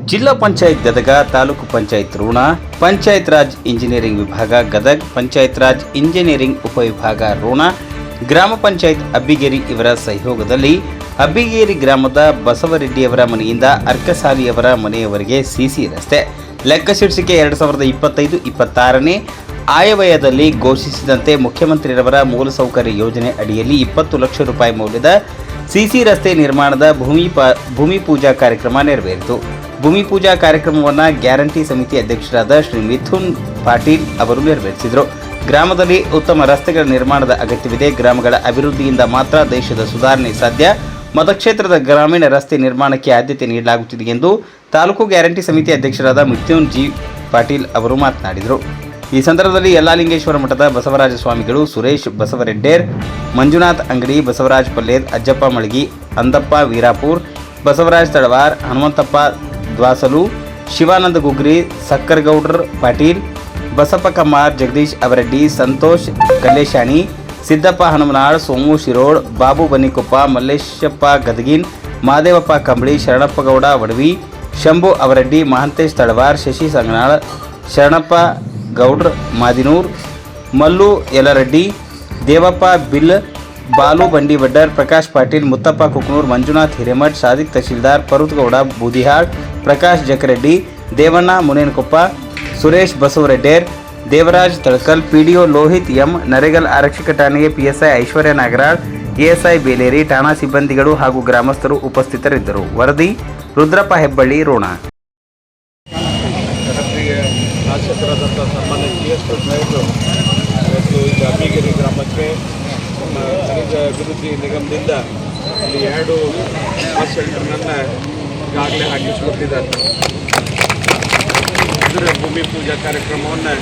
ಜಿಲ್ಲಾ ಪಂಚಾಯತ್ ಗದಗ, ತಾಲೂಕು ಪಂಚಾಯತ್ ಋಣ, ಪಂಚಾಯತ್ ರಾಜ್ ಇಂಜಿನಿಯರಿಂಗ್ ವಿಭಾಗ ಗದಗ್, ಪಂಚಾಯತ್ ರಾಜ್ ಇಂಜಿನಿಯರಿಂಗ್ ಉಪವಿಭಾಗ ಋಣ, ಗ್ರಾಮ ಪಂಚಾಯತ್ ಅಬ್ಬಿಗೇರಿ ಇವರ ಸಹಯೋಗದಲ್ಲಿ ಅಬ್ಬಿಗೇರಿ ಗ್ರಾಮದ ಬಸವರೆಡ್ಡಿಯವರ ಮನೆಯಿಂದ ಅರ್ಕಸಾಲಿಯವರ ಮನೆಯವರೆಗೆ ಸಿಸಿ ರಸ್ತೆ ಲೆಕ್ಕಶೀರ್ಷಿಕೆ 2025-26ನೇ ಆಯವ್ಯಯದಲ್ಲಿ ಘೋಷಿಸಿದಂತೆ ಮುಖ್ಯಮಂತ್ರಿಯವರ ಮೂಲಸೌಕರ್ಯ ಯೋಜನೆ ಅಡಿಯಲ್ಲಿ 20 ಲಕ್ಷ ರೂಪಾಯಿ ಮೌಲ್ಯದ ಸಿಸಿ ರಸ್ತೆ ನಿರ್ಮಾಣದ ಭೂಮಿ ಪೂಜಾ ಕಾರ್ಯಕ್ರಮ ನೆರವೇರಿತು. ಭೂಮಿ ಪೂಜಾ ಕಾರ್ಯಕ್ರಮವನ್ನು ಗ್ಯಾರಂಟಿ ಸಮಿತಿ ಅಧ್ಯಕ್ಷರಾದ ಶ್ರೀ ಮಿಥುನ್ ಪಾಟೀಲ್ ಅವರು ನೆರವೇರಿಸಿದರು. ಗ್ರಾಮದಲ್ಲಿ ಉತ್ತಮ ರಸ್ತೆಗಳ ನಿರ್ಮಾಣದ ಅಗತ್ಯವಿದೆ. ಗ್ರಾಮಗಳ ಅಭಿವೃದ್ಧಿಯಿಂದ ಮಾತ್ರ ದೇಶದ ಸುಧಾರಣೆ ಸಾಧ್ಯ. ಮತಕ್ಷೇತ್ರದ ಗ್ರಾಮೀಣ ರಸ್ತೆ ನಿರ್ಮಾಣಕ್ಕೆ ಆದ್ಯತೆ ನೀಡಲಾಗುತ್ತಿದೆ ಎಂದು ತಾಲೂಕು ಗ್ಯಾರಂಟಿ ಸಮಿತಿ ಅಧ್ಯಕ್ಷರಾದ ಮಿಥುನ್ ಜಿ ಪಾಟೀಲ್ ಅವರು ಮಾತನಾಡಿದರು. ಈ ಸಂದರ್ಭದಲ್ಲಿ ಯಲ್ಲಾಲಿಂಗೇಶ್ವರ ಮಠದ ಬಸವರಾಜ ಸ್ವಾಮಿಗಳು, ಸುರೇಶ್ ಬಸವರೆಡ್ಡೇರ್, ಮಂಜುನಾಥ್ ಅಂಗಡಿ, ಬಸವರಾಜ್ ಪಲ್ಲೇದ್, ಅಜ್ಜಪ್ಪ ಮಳಗಿ, ಅಂದಪ್ಪ ವೀರಾಪುರ್, ಬಸವರಾಜ್ ತಳವಾರ್, ಹನುಮಂತಪ್ಪ ದ್ವಾಸಲು, ಶಿವಾನಂದ ಗುಗ್ರಿ, ಸಕ್ಕರಗೌಡ್ರ ಪಾಟೀಲ್, ಬಸಪ್ಪ ಕಮ್ಮಾರ್, ಜಗದೀಶ್ ಅವರೆಡ್ಡಿ, ಸಂತೋಷ್ ಕಲ್ಲೇಶಾಣಿ, ಸಿದ್ದಪ್ಪ ಹನುಮನಾಳ್, ಸೋಮು ಶಿರೋಳ್, ಬಾಬು ಬನ್ನಿಕೊಪ್ಪ, ಮಲ್ಲೇಶಪ್ಪ ಗದಗಿನ್, ಮಾದೇವಪ್ಪ ಕಂಬಳಿ, ಶರಣಪ್ಪ ಗೌಡ ವಡವಿ, ಶಂಭು ಅವರೆಡ್ಡಿ, ಮಹಂತೇಶ್ ತಳವಾರ್, ಶಶಿ ಸಂಗನಾಳ್, ಶರಣಪ್ಪ ಗೌಡ್ರ ಮಾದಿನೂರ್, ಮಲ್ಲು ಯಲರೆಡ್ಡಿ, ದೇವಪ್ಪ ಬಿಲ್, ಬಾಲು ಬಂಡಿವಡ್ಡರ್, ಪ್ರಕಾಶ್ ಪಾಟೀಲ್, ಮುತ್ತಪ್ಪ ಕುಕ್ನೂರ್, ಮಂಜುನಾಥ್ ಹಿರೇಮಠ್, ಸಾದಿಕ್ ತಹಶೀಲ್ದಾರ್, ಪರುತ್ಗೌಡ ಬೂದಿಹಾಳ್, ಪ್ರಕಾಶ್ ಜಕರೆಡ್ಡಿ, ದೇವಣ್ಣ ಮುನೇನಕೊಪ್ಪ, ಸುರೇಶ್ ಬಸವರೆಡ್ಡೇರ್, ದೇವರಾಜ್ ತಳಕಲ್, ಪಿಡಿಒ ಲೋಹಿತ್ ಎಂ, ನರೇಗಲ್ ಆರಕ್ಷಕ ಠಾಣೆಗೆ ಪಿಎಸ್ಐ ಐಶ್ವರ್ಯ ನಾಗರಾಳ್, ಎಎಸ್ಐ ಬೇಲೇರಿ, ಠಾಣಾ ಸಿಬ್ಬಂದಿಗಳು ಹಾಗೂ ಗ್ರಾಮಸ್ಥರು ಉಪಸ್ಥಿತರಿದ್ದರು. ವರದಿ ರುದ್ರಪ್ಪ ಹೆಬ್ಬಳ್ಳಿ, ರೋಣ. ಶಾಸಕರಾದಂಥ ಸನ್ಮಾನ್ಯ PS ಸಾಹೇಬರು ಇವತ್ತು ಈಗ ಅಬ್ಬಿಗೇರಿ ಗ್ರಾಮಕ್ಕೆ ನಮ್ಮ ಖನಿಜ ಅಭಿವೃದ್ಧಿ ನಿಗಮದಿಂದ ಇಲ್ಲಿ 2 ಬಸ್ ಶೆಲ್ಟರ್ನನ್ನು ಈಗಾಗಲೇ ಹಾಕಿಸ್ಕೊಟ್ಟಿದ್ದಾರೆ. ಇದರ ಭೂಮಿ ಪೂಜಾ ಕಾರ್ಯಕ್ರಮವನ್ನು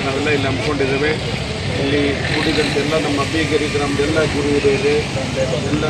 ನಾವೆಲ್ಲ ಇಲ್ಲಿ ಹಮ್ಮಿಕೊಂಡಿದ್ದೇವೆ. ಇಲ್ಲಿ ಕೂಡಿದಂತೆಲ್ಲ ನಮ್ಮ ಅಬ್ಬಿಗೇರಿ ಗ್ರಾಮದೆಲ್ಲ ಗುರು ಹಿರಿಯರು, ಎಲ್ಲ